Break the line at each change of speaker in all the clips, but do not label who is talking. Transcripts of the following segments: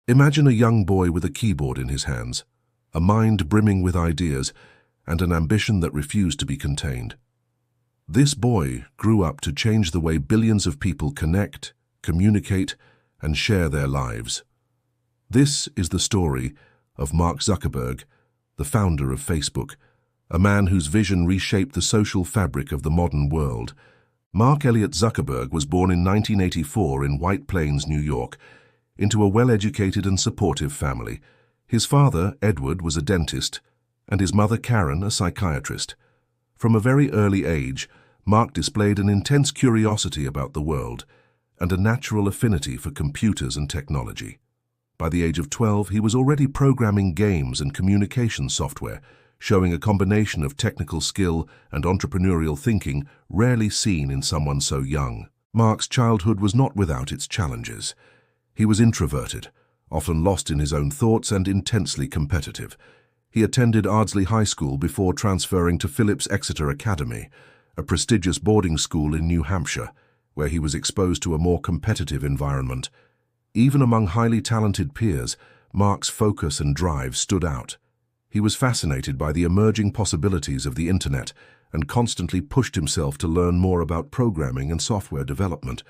Imagine a young boy with a keyboard in his hands, a mind brimming with ideas, and an ambition that refused to be contained. This boy grew up to change the way billions of people connect, communicate, and share their lives. This is the story of Mark Zuckerberg, the founder of Facebook, a man whose vision reshaped the social fabric of the modern world. Mark Elliott Zuckerberg was born in 1984 in White Plains, New York, into a well-educated and supportive family. His father, Edward, was a dentist, and his mother, Karen, a psychiatrist. From a very early age, Mark displayed an intense curiosity about the world and a natural affinity for computers and technology. By the age of 12, he was already programming games and communication software, showing a combination of technical skill and entrepreneurial thinking rarely seen in someone so young. Mark's childhood was not without its challenges. He was introverted, often lost in his own thoughts and intensely competitive. He attended Ardsley High School before transferring to Phillips Exeter Academy, a prestigious boarding school in New Hampshire, where he was exposed to a more competitive environment. Even among highly talented peers, Mark's focus and drive stood out. He was fascinated by the emerging possibilities of the internet and constantly pushed himself to learn more about programming and software development.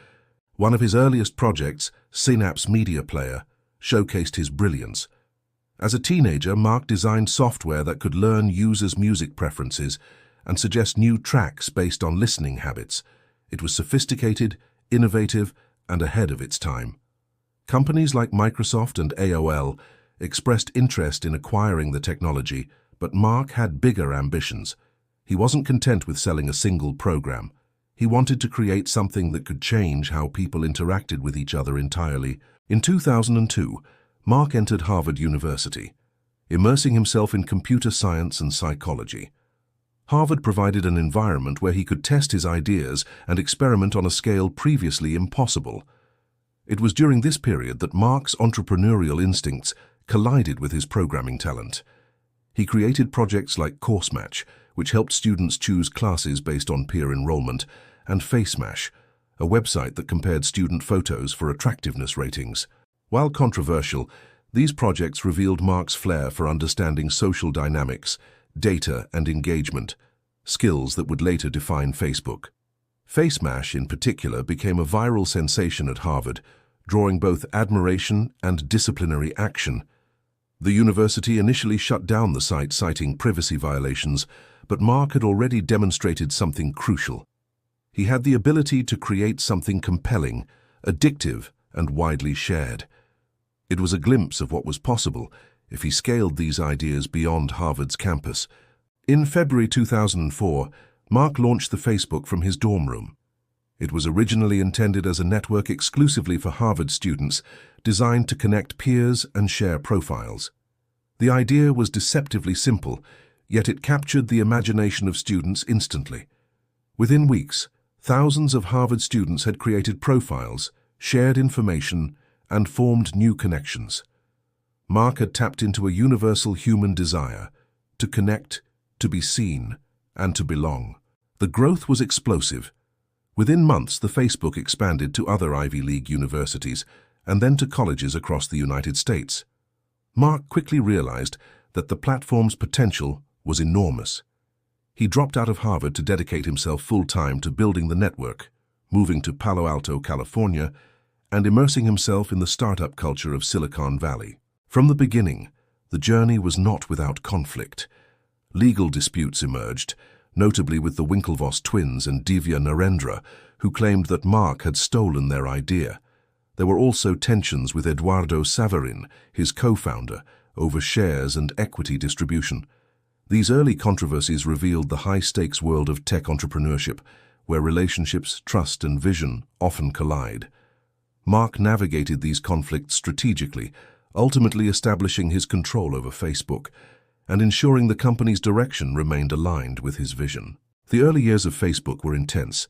One of his earliest projects, Synapse Media Player, showcased his brilliance. As a teenager, Mark designed software that could learn users' music preferences and suggest new tracks based on listening habits. It was sophisticated, innovative, and ahead of its time. Companies like Microsoft and AOL expressed interest in acquiring the technology, but Mark had bigger ambitions. He wasn't content with selling a single program. He wanted to create something that could change how people interacted with each other entirely. In 2002, Mark entered Harvard University, immersing himself in computer science and psychology. Harvard provided an environment where he could test his ideas and experiment on a scale previously impossible. It was during this period that Mark's entrepreneurial instincts collided with his programming talent. He created projects like CourseMatch, which helped students choose classes based on peer enrollment, and FaceMash, a website that compared student photos for attractiveness ratings. While controversial, these projects revealed Mark's flair for understanding social dynamics, data, and engagement, skills that would later define Facebook. FaceMash, in particular, became a viral sensation at Harvard, drawing both admiration and disciplinary action. The university initially shut down the site, citing privacy violations, but Mark had already demonstrated something crucial. He had the ability to create something compelling, addictive, and widely shared. It was a glimpse of what was possible if he scaled these ideas beyond Harvard's campus. In February 2004, Mark launched the Facebook from his dorm room. It was originally intended as a network exclusively for Harvard students, designed to connect peers and share profiles. The idea was deceptively simple, yet it captured the imagination of students instantly. Within weeks, thousands of Harvard students had created profiles, shared information, and formed new connections. Mark had tapped into a universal human desire to connect, to be seen, and to belong. The growth was explosive. Within months, the Facebook expanded to other Ivy League universities and then to colleges across the United States. Mark quickly realized that the platform's potential was enormous. He dropped out of Harvard to dedicate himself full-time to building the network, moving to Palo Alto, California, and immersing himself in the startup culture of Silicon Valley. From the beginning, the journey was not without conflict. Legal disputes emerged, notably with the Winklevoss twins and Divya Narendra, who claimed that Mark had stolen their idea. There were also tensions with Eduardo Saverin, his co-founder, over shares and equity distribution. These early controversies revealed the high-stakes world of tech entrepreneurship, where relationships, trust, and vision often collide. Mark navigated these conflicts strategically, ultimately establishing his control over Facebook and ensuring the company's direction remained aligned with his vision. The early years of Facebook were intense.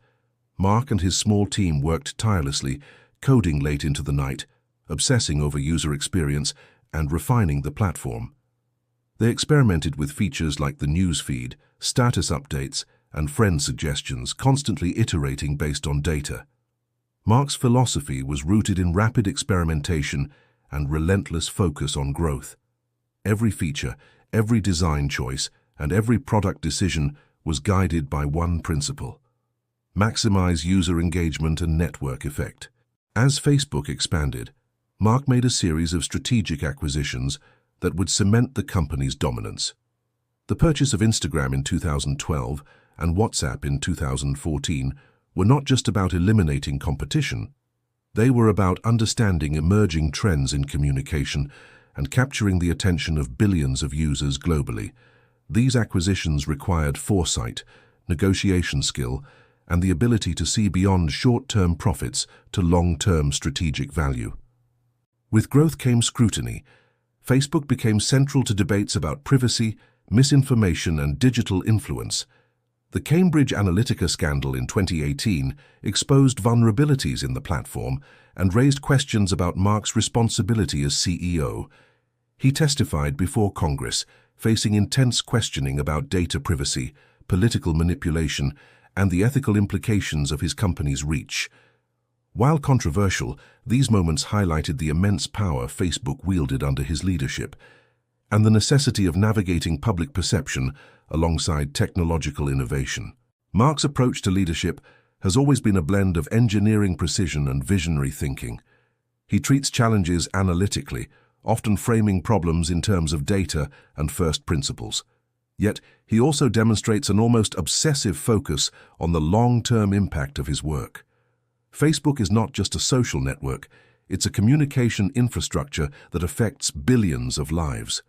Mark and his small team worked tirelessly, coding late into the night, obsessing over user experience, and refining the platform. They experimented with features like the news feed, status updates, and friend suggestions, constantly iterating based on data. Mark's philosophy was rooted in rapid experimentation and relentless focus on growth. Every feature, every design choice, and every product decision was guided by one principle: maximize user engagement and network effect. As Facebook expanded, Mark made a series of strategic acquisitions that would cement the company's dominance. The purchase of Instagram in 2012 and WhatsApp in 2014 were not just about eliminating competition. They were about understanding emerging trends in communication and capturing the attention of billions of users globally. These acquisitions required foresight, negotiation skill, and the ability to see beyond short-term profits to long-term strategic value. With growth came scrutiny. Facebook became central to debates about privacy, misinformation, and digital influence. The Cambridge Analytica scandal in 2018 exposed vulnerabilities in the platform and raised questions about Mark's responsibility as CEO. He testified before Congress, facing intense questioning about data privacy, political manipulation, and the ethical implications of his company's reach. While controversial, these moments highlighted the immense power Facebook wielded under his leadership and the necessity of navigating public perception alongside technological innovation. Mark's approach to leadership has always been a blend of engineering precision and visionary thinking. He treats challenges analytically, often framing problems in terms of data and first principles. Yet, he also demonstrates an almost obsessive focus on the long-term impact of his work. Facebook is not just a social network, it's a communication infrastructure that affects billions of lives.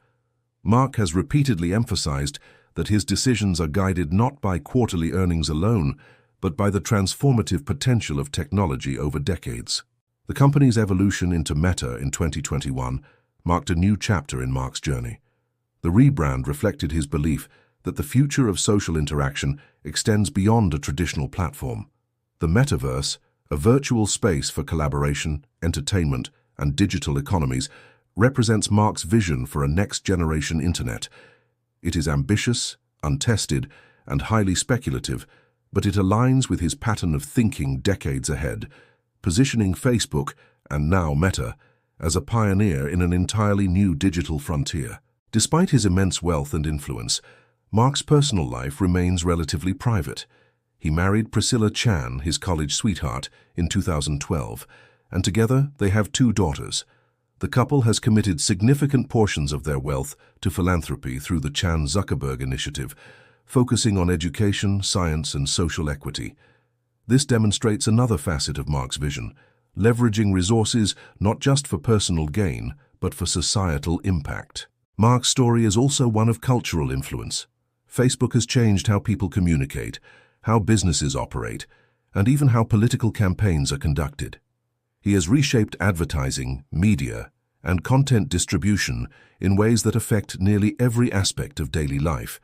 Mark has repeatedly emphasized that his decisions are guided not by quarterly earnings alone, but by the transformative potential of technology over decades. The company's evolution into Meta in 2021 marked a new chapter in Mark's journey. The rebrand reflected his belief that the future of social interaction extends beyond a traditional platform. The metaverse, a virtual space for collaboration, entertainment, and digital economies, represents Mark's vision for a next-generation internet. It is ambitious, untested, and highly speculative, but it aligns with his pattern of thinking decades ahead, positioning Facebook, and now Meta, as a pioneer in an entirely new digital frontier. Despite his immense wealth and influence, Mark's personal life remains relatively private. He married Priscilla Chan, his college sweetheart, in 2012, and together they have 2 daughters. The couple has committed significant portions of their wealth to philanthropy through the Mark Zuckerberg initiative, focusing on education, science, and social equity. This demonstrates another facet of Mark's vision, leveraging resources not just for personal gain, but for societal impact. Mark's story is also one of cultural influence. Facebook has changed how people communicate, how businesses operate, and even how political campaigns are conducted. He has reshaped advertising, media, and content distribution in ways that affect nearly every aspect of daily life.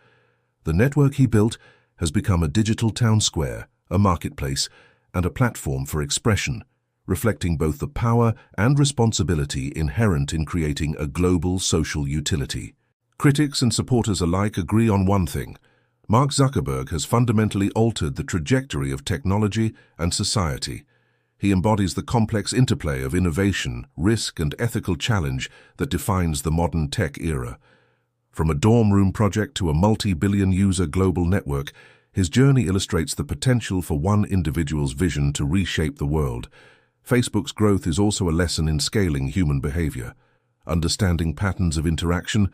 The network he built has become a digital town square, a marketplace, and a platform for expression, reflecting both the power and responsibility inherent in creating a global social utility. Critics and supporters alike agree on one thing: Mark Zuckerberg has fundamentally altered the trajectory of technology and society. He embodies the complex interplay of innovation, risk, and ethical challenge that defines the modern tech era. From a dorm room project to a multi-billion user global network, his journey illustrates the potential for one individual's vision to reshape the world. Facebook's growth is also a lesson in scaling human behavior. Understanding patterns of interaction,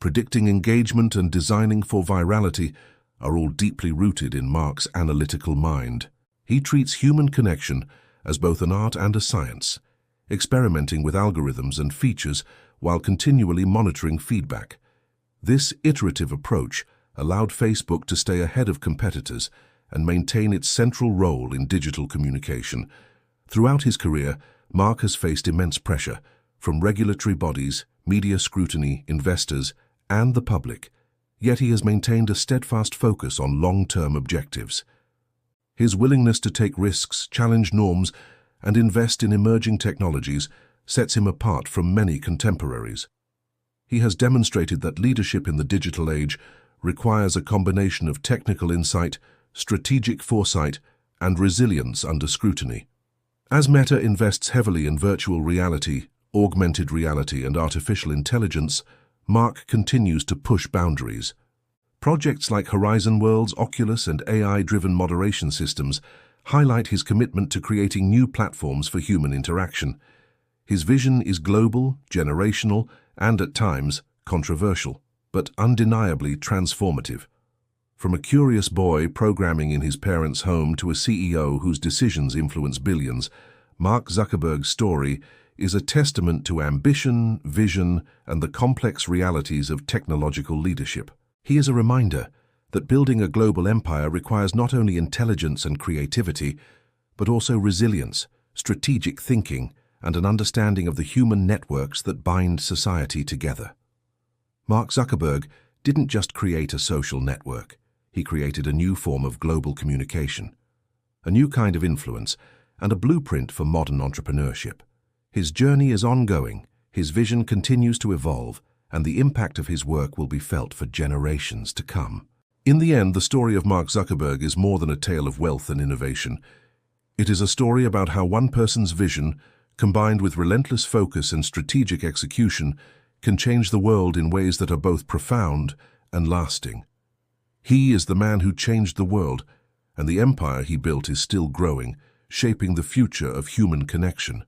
predicting engagement, and designing for virality are all deeply rooted in Mark's analytical mind. He treats human connection as both an art and a science, experimenting with algorithms and features while continually monitoring feedback. This iterative approach allowed Facebook to stay ahead of competitors and maintain its central role in digital communication. Throughout his career, Mark has faced immense pressure from regulatory bodies, media scrutiny, investors, and the public, yet he has maintained a steadfast focus on long-term objectives. His willingness to take risks, challenge norms, and invest in emerging technologies sets him apart from many contemporaries. He has demonstrated that leadership in the digital age requires a combination of technical insight, strategic foresight, and resilience under scrutiny. As Meta invests heavily in virtual reality, augmented reality and artificial intelligence, Mark continues to push boundaries. Projects like Horizon Worlds, Oculus, and AI-driven moderation systems highlight his commitment to creating new platforms for human interaction. His vision is global, generational, and at times controversial, but undeniably transformative. From a curious boy programming in his parents' home to a CEO whose decisions influence billions, Mark Zuckerberg's story is a testament to ambition, vision, and the complex realities of technological leadership. He is a reminder that building a global empire requires not only intelligence and creativity, but also resilience, strategic thinking, and an understanding of the human networks that bind society together. Mark Zuckerberg didn't just create a social network. He created a new form of global communication, a new kind of influence, and a blueprint for modern entrepreneurship. His journey is ongoing, his vision continues to evolve, and the impact of his work will be felt for generations to come. In the end, the story of Mark Zuckerberg is more than a tale of wealth and innovation. It is a story about how one person's vision, combined with relentless focus and strategic execution, can change the world in ways that are both profound and lasting. He is the man who changed the world, and the empire he built is still growing, shaping the future of human connection.